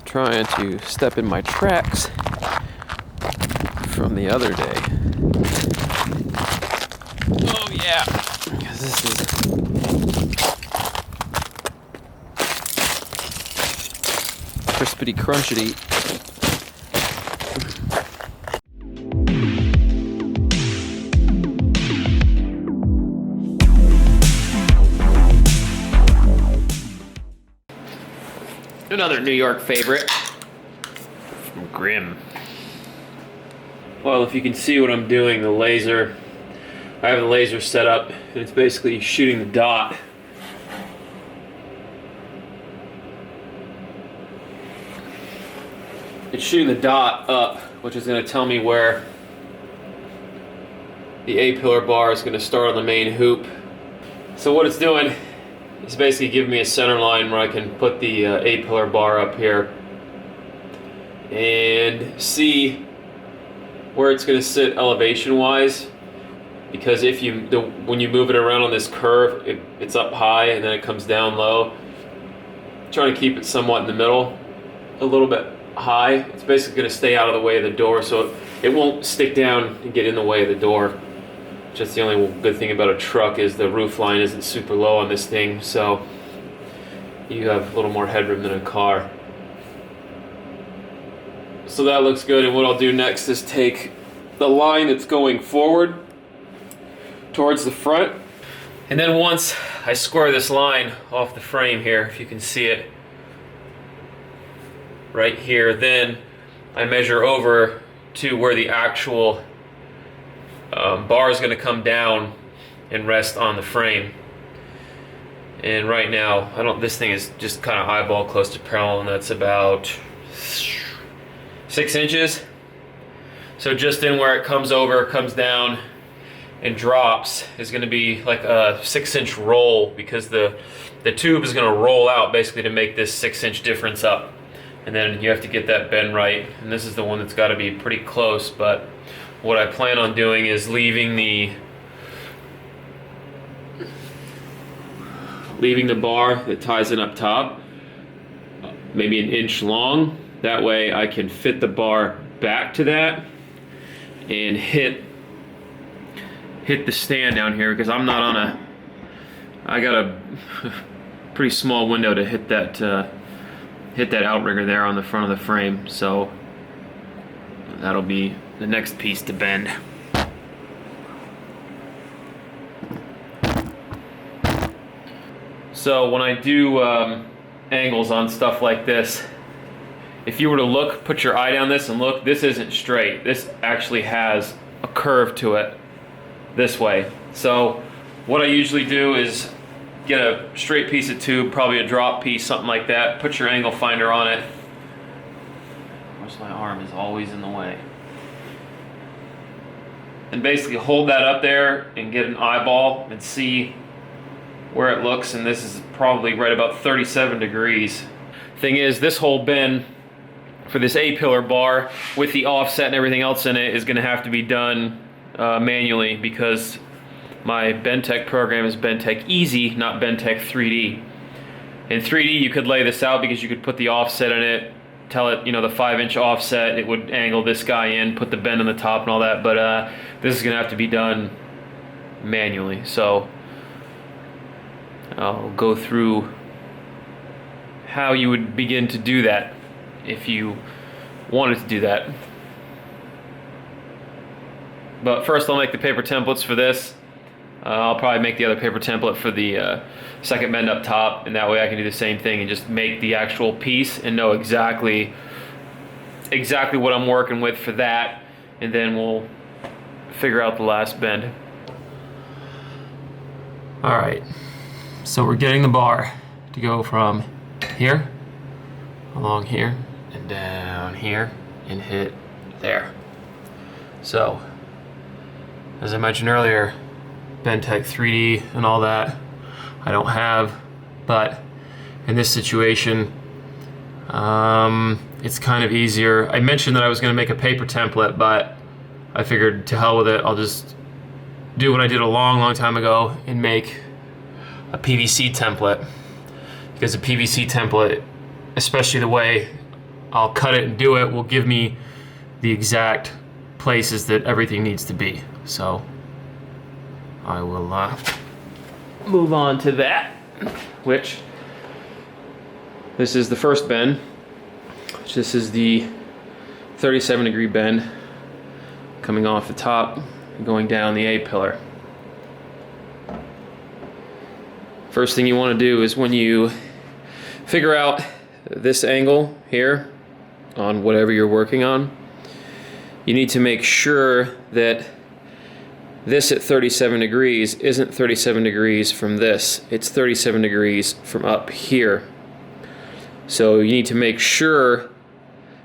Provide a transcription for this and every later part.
trying to step in my tracks from the other day. Oh yeah, because this is crispity crunchity. Another New York favorite from Grimm. Well, if you can see what I'm doing, the laser, I have the laser set up and it's basically shooting the dot. It's shooting the dot up, which is going to tell me where the A-pillar bar is going to start on the main hoop. So what it's doing, it's basically giving me a center line where I can put the A-pillar bar up here and see where it's going to sit elevation-wise. Because if when you move it around on this curve, it's up high and then it comes down low. Trying to keep it somewhat in the middle, a little bit high. It's basically going to stay out of the way of the door, so it won't stick down and get in the way of the door. Just the only good thing about a truck is the roof line isn't super low on this thing, so you have a little more headroom than a car. So that looks good, and what I'll do next is take the line that's going forward towards the front, and then once I square this line off the frame here, if you can see it right here, then I measure over to where the actual bar is going to come down and rest on the frame. And right now, this thing is just kind of eyeball close to parallel, and that's about 6 inches. So just in where it comes over, comes down, and drops is going to be like a 6-inch roll, because the tube is going to roll out basically to make this 6-inch difference up. And then you have to get that bend right, and this is the one that's got to be pretty close. But what I plan on doing is leaving the bar that ties it up top maybe an inch long. That way I can fit the bar back to that and hit the stand down here, because I'm not on I got a pretty small window to hit that outrigger there on the front of the frame. So that'll be the next piece to bend. So when I do angles on stuff like this, if you were to look, put your eye down this and look, this isn't straight. This actually has a curve to it this way. So what I usually do is get a straight piece of tube, probably a drop piece, something like that, put your angle finder on it. Of course, my arm is always in the way. And basically hold that up there and get an eyeball and see where it looks, and this is probably right about 37 degrees. Thing is, this whole bend for this A-pillar bar with the offset and everything else in it is going to have to be done manually, because my Bendtech program is Bendtech Easy, not Bendtech 3D. In 3D you could lay this out because you could put the offset in it, tell it, the 5-inch offset, it would angle this guy in, put the bend on the top and all that, but this is going to have to be done manually. So I'll go through how you would begin to do that if you wanted to do that. But first I'll make the paper templates for this. I'll probably make the other paper template for the second bend up top, and that way I can do the same thing and just make the actual piece and know exactly what I'm working with for that, and then we'll figure out the last bend. Alright, so we're getting the bar to go from here, along here, and down here, and hit there. So, as I mentioned earlier, Bendtech 3D and all that I don't have, but in this situation it's kind of easier. I mentioned that I was going to make a paper template, but I figured to hell with it, I'll just do what I did a long time ago and make a PVC template, because a PVC template, especially the way I'll cut it and do it will give me the exact places that everything needs to be. So I will move on to that, which this is the first bend. This is the 37-degree bend coming off the top and going down the A-pillar. First thing you want to do is when you figure out this angle here on whatever you're working on, you need to make sure that this at 37 degrees isn't 37 degrees from this. It's 37 degrees from up here. So you need to make sure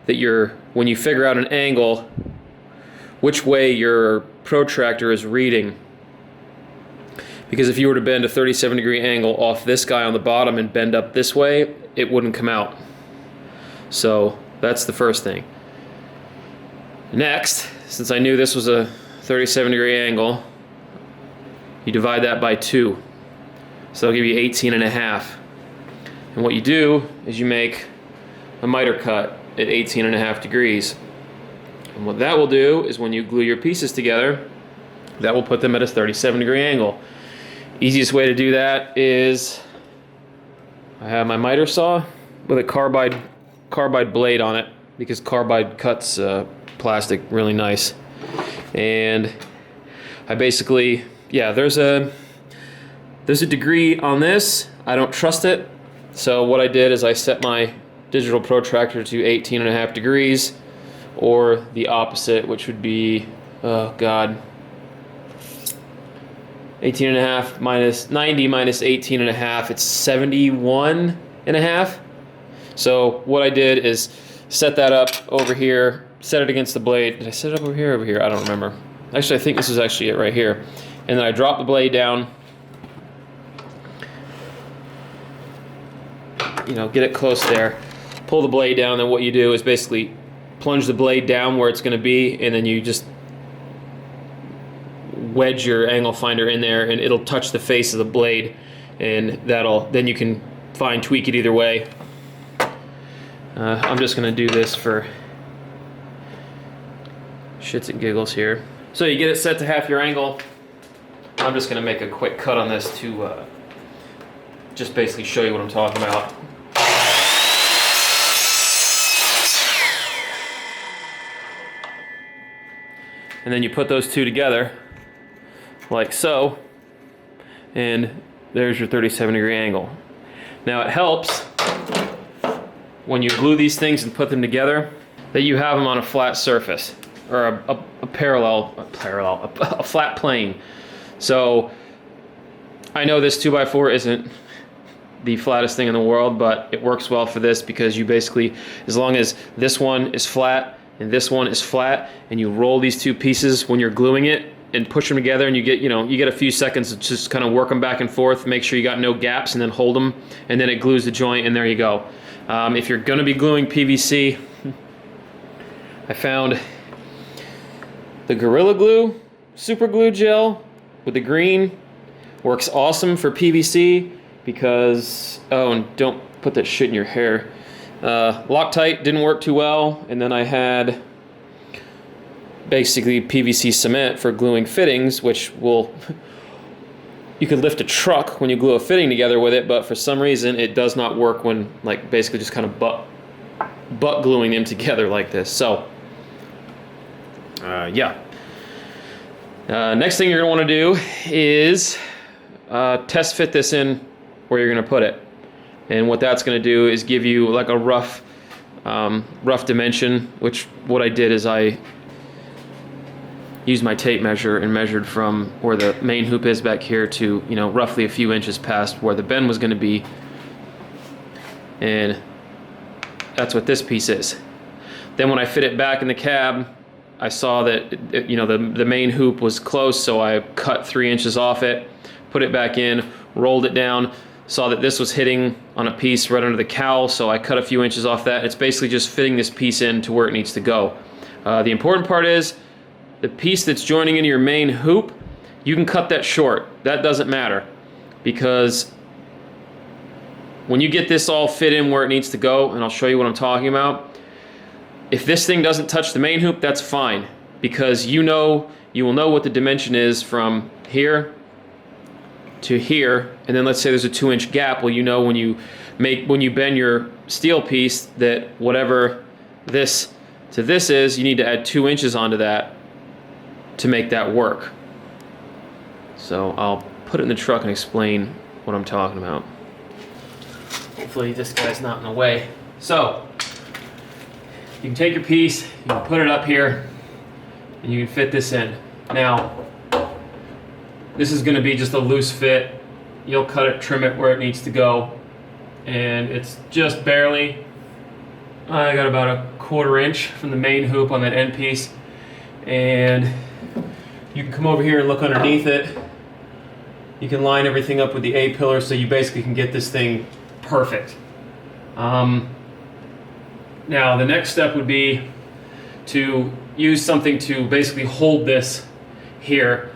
that when you figure out an angle, which way your protractor is reading. Because if you were to bend a 37-degree angle off this guy on the bottom and bend up this way, it wouldn't come out. So that's the first thing. Next, since I knew this was a 37-degree angle, you divide that by 2. So that'll give you 18.5. And what you do is you make a miter cut at 18.5 degrees. And what that will do is when you glue your pieces together, that will put them at a 37-degree angle. Easiest way to do that is I have my miter saw with a carbide blade on it, because carbide cuts plastic really nice. And I basically, yeah, there's a degree on this. I don't trust it. So what I did is I set my digital protractor to 18.5 degrees, or the opposite, which would be, oh God, 18.5 minus 90 minus 18.5, it's 71.5. So what I did is set that up over here, set it against the blade. Did I set it up over here? Over here? I don't remember. Actually, I think this is actually it right here. And then I drop the blade down, you know, get it close there, pull the blade down, then what you do is basically plunge the blade down where it's going to be, and then you just wedge your angle finder in there, and it'll touch the face of the blade, and then you can tweak it either way. I'm just going to do this for shits and giggles here. So you get it set to half your angle. I'm just going to make a quick cut on this to just basically show you what I'm talking about. And then you put those two together like so, and there's your 37-degree angle. Now it helps when you glue these things and put them together that you have them on a flat surface, or a flat plane. So I know this 2x4 isn't the flattest thing in the world, but it works well for this, because you basically, as long as this one is flat and this one is flat, and you roll these two pieces when you're gluing it and push them together, and you get a few seconds to just kind of work them back and forth, make sure you got no gaps, and then hold them, and then it glues the joint, and there you go. If you're going to be gluing PVC, I found the Gorilla Glue Super Glue Gel with the green. Works awesome for PVC because, oh, and don't put that shit in your hair. Loctite didn't work too well, and then I had basically PVC cement for gluing fittings, which you could lift a truck when you glue a fitting together with it, but for some reason it does not work when, like, basically just kind of butt gluing them together like this. So yeah. Next thing you're going to want to do is test fit this in where you're going to put it. And what that's going to do is give you like a rough dimension, which what I did is I used my tape measure and measured from where the main hoop is back here to, you know, roughly a few inches past where the bend was going to be. And that's what this piece is. Then when I fit it back in the cab, I saw that you know, the main hoop was close, so I cut 3 inches off it, put it back in, rolled it down, saw that this was hitting on a piece right under the cowl, so I cut a few inches off that. It's basically just fitting this piece in to where it needs to go. The important part is the piece that's joining into your main hoop, you can cut that short. That doesn't matter, because when you get this all fit in where it needs to go, and I'll show you what I'm talking about, If this thing doesn't touch the main hoop, that's fine, because you will know what the dimension is from here to here, and then let's say there's a 2-inch gap. Well, you know when you bend your steel piece that whatever this to this is, you need to add 2 inches onto that to make that work. So I'll put it in the truck and explain what I'm talking about. Hopefully this guy's not in the way. So you can take your piece, you can put it up here, and you can fit this in. Now, this is going to be just a loose fit. You'll cut it, trim it where it needs to go, and it's just barely, I got about a 1/4 inch from the main hoop on that end piece, and you can come over here and look underneath it. You can line everything up with the A-pillar, so you basically can get this thing perfect. Now the next step would be to use something to basically hold this here,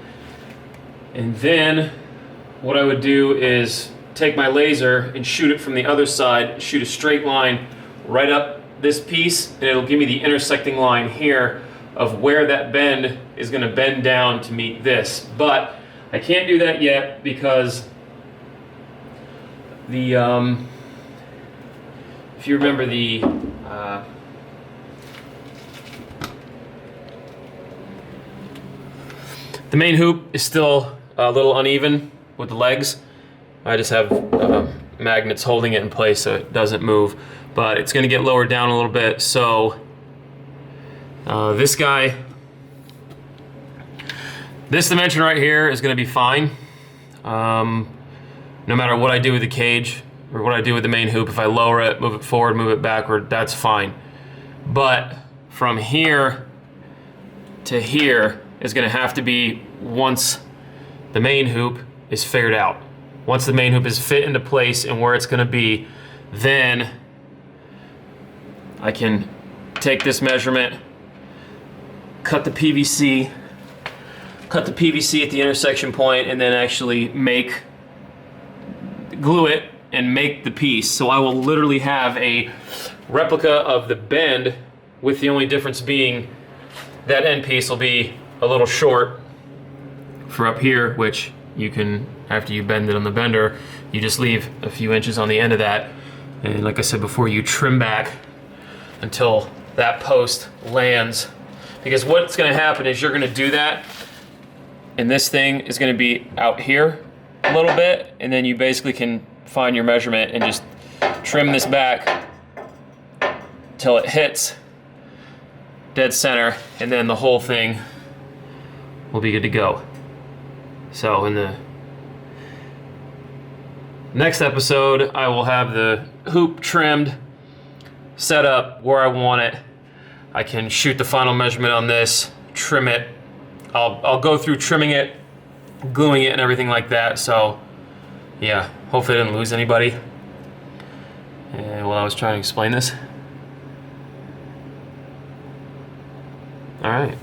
and then what I would do is take my laser and shoot it from the other side, shoot a straight line right up this piece, and it'll give me the intersecting line here of where that bend is going to bend down to meet this. But I can't do that yet because the if you remember the main hoop is still a little uneven with the legs. I just have magnets holding it in place so it doesn't move, but it's going to get lowered down a little bit. So this guy, this dimension right here is going to be fine. No matter what I do with the cage or what I do with the main hoop, if I lower it, move it forward, move it backward, that's fine. But from here to here is going to have to be once the main hoop is figured out. Once the main hoop is fit into place and where it's going to be, then I can take this measurement, cut the PVC at the intersection point, and then actually glue it and make the piece. So I will literally have a replica of the bend, with the only difference being that end piece will be a little short for up here, which you can, after you bend it on the bender, you just leave a few inches on the end of that. And like I said before, you trim back until that post lands. Because what's going to happen is you're going to do that, and this thing is going to be out here a little bit, and then you basically can find your measurement and just trim this back till it hits dead center, and then the whole thing will be good to go. So in the next episode, I will have the hoop trimmed, set up where I want it. I can shoot the final measurement on this, trim it. I'll go through trimming it, gluing it, and everything like that. So yeah, hopefully I didn't lose anybody while I was trying to explain this. All right.